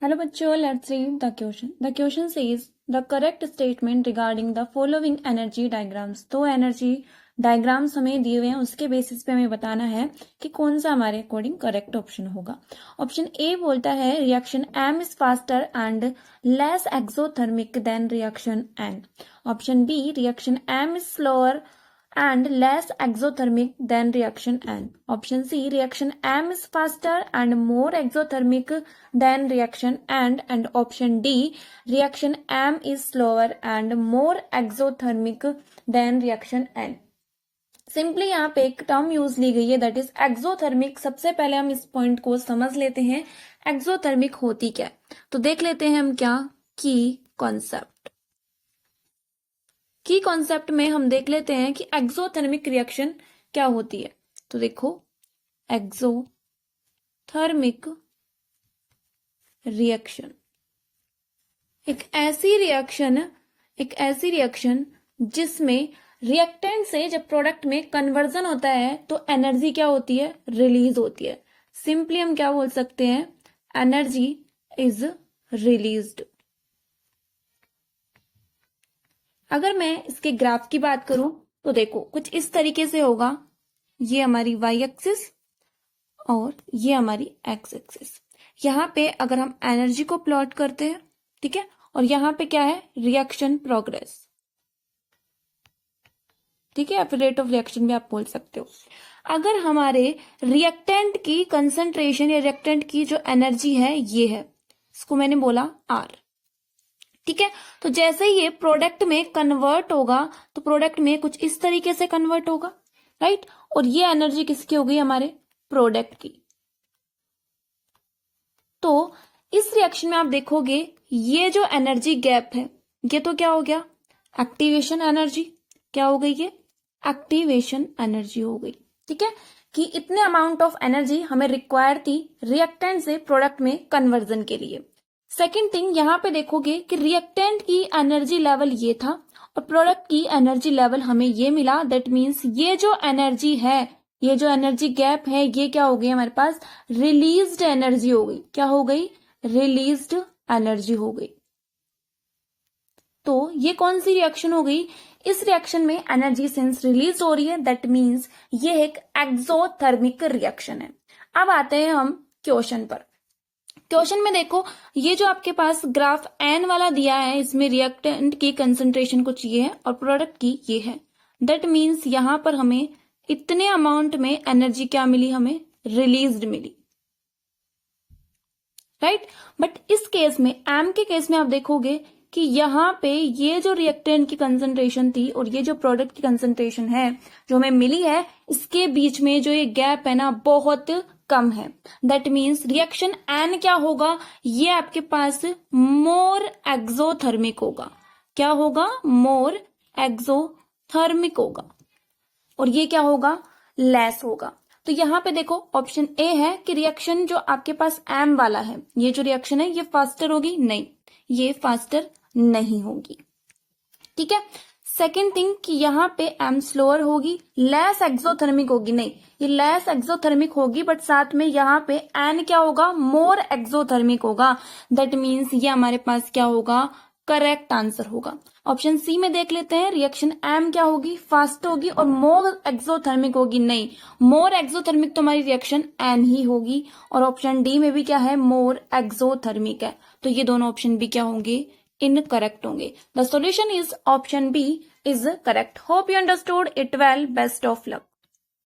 Hello बच्चों, let's read the question. The question says the correct statement regarding the following energy diagrams. तो energy diagrams हमें दिए हुए हैं, उसके बेसिस पे हमें बताना है कि कौन सा हमारे अकॉर्डिंग करेक्ट ऑप्शन होगा. ऑप्शन ए बोलता है reaction M is faster and less exothermic than reaction N. Option B reaction M is slower and less exothermic than reaction N. Option C, reaction M is faster and more exothermic than reaction N. And option D, reaction M is slower and more exothermic than reaction N. Simply यहाँ पे एक term use ली गई है that is exothermic. सबसे पहले हम इस point को समझ लेते हैं एक्सोथर्मिक होती क्या है. तो देख लेते हैं हम क्या की कॉन्सेप्ट में हम देख लेते हैं कि एक्सोथर्मिक रिएक्शन क्या होती है. तो देखो एक्सोथर्मिक रिएक्शन एक ऐसी रिएक्शन जिसमें रिएक्टेंट से जब प्रोडक्ट में कन्वर्जन होता है तो एनर्जी क्या होती है, रिलीज होती है. सिंपली हम क्या बोल सकते हैं, एनर्जी इज रिलीज्ड. अगर मैं इसके ग्राफ की बात करूं तो देखो कुछ इस तरीके से होगा. ये हमारी वाई एक्सिस और ये हमारी एक्स एक्सिस. यहां पे अगर हम एनर्जी को प्लॉट करते हैं, ठीक है, और यहां पे क्या है, रिएक्शन प्रोग्रेस, ठीक है, या फिर रेट ऑफ रिएक्शन भी आप बोल सकते हो. अगर हमारे रिएक्टेंट की कंसंट्रेशन या रिएक्टेंट की जो एनर्जी है ये है, इसको मैंने बोला आर, ठीक है. तो जैसे ही ये प्रोडक्ट में कन्वर्ट होगा तो प्रोडक्ट में कुछ इस तरीके से कन्वर्ट होगा, राइट. और ये एनर्जी किसकी हो गई, हमारे प्रोडक्ट की. तो इस रिएक्शन में आप देखोगे ये जो एनर्जी गैप है ये तो क्या हो गया, एक्टिवेशन एनर्जी. क्या हो गई, ये एक्टिवेशन एनर्जी हो गई, ठीक है, कि इतने अमाउंट ऑफ एनर्जी हमें रिक्वायर थी रिएक्टेंट से प्रोडक्ट में कन्वर्जन के लिए. सेकेंड थिंग, यहां पे देखोगे कि रिएक्टेंट की एनर्जी लेवल ये था और प्रोडक्ट की एनर्जी लेवल हमें ये मिला. दैट मीन्स ये जो एनर्जी है, ये जो एनर्जी गैप है, ये क्या हो गई हमारे पास, रिलीज्ड एनर्जी हो गई. क्या हो गई, रिलीज्ड एनर्जी हो गई. तो ये कौन सी रिएक्शन हो गई, इस रिएक्शन में एनर्जी सिंस रिलीज हो रही है, दैट मीन्स ये एक एक्सोथर्मिक रिएक्शन है. अब आते हैं हम क्वेश्चन पर. क्वेश्चन में देखो ये जो आपके पास ग्राफ एन वाला दिया है, इसमें रिएक्टेंट की कंसंट्रेशन कुछ ये है और प्रोडक्ट की ये है. दैट मीन्स यहां पर हमें इतने अमाउंट में एनर्जी क्या मिली, हमें रिलीज्ड मिली, राइट. बट इस केस में, एम के केस में आप देखोगे कि यहां पे ये जो रिएक्टेंट की कंसंट्रेशन थी और ये जो प्रोडक्ट की कंसंट्रेशन है जो हमें मिली है, इसके बीच में जो ये गैप है ना बहुत कम है. दैट मीन्स रिएक्शन एन क्या होगा, ये आपके पास मोर एक्सोथर्मिक होगा. क्या होगा, मोर एक्सोथर्मिक होगा. और ये क्या होगा, लेस होगा. तो यहां पे देखो ऑप्शन ए है कि रिएक्शन जो आपके पास एम वाला है, ये जो रिएक्शन है ये फास्टर होगी, नहीं, ये फास्टर नहीं होगी, ठीक है. सेकेंड थिंग कि यहाँ पे एम स्लोअर होगी, लेस एक्सोथर्मिक होगी, नहीं, ये लेस एक्सोथर्मिक होगी बट साथ में यहाँ पे एन क्या होगा, मोर एक्सोथर्मिक होगा. दैट मीन्स ये हमारे पास क्या होगा, करेक्ट आंसर होगा. ऑप्शन सी में देख लेते हैं, रिएक्शन एम क्या होगी, फास्ट होगी और मोर एक्सोथर्मिक होगी, नहीं, मोर एक्सोथर्मिक तो हमारी रिएक्शन एन ही होगी. और ऑप्शन डी में भी क्या है, मोर एक्सोथर्मिक है. तो ये दोनों ऑप्शन भी क्या होंगे, इनकरेक्ट होंगे. The solution is option B is correct. Hope you understood it well. Best of luck.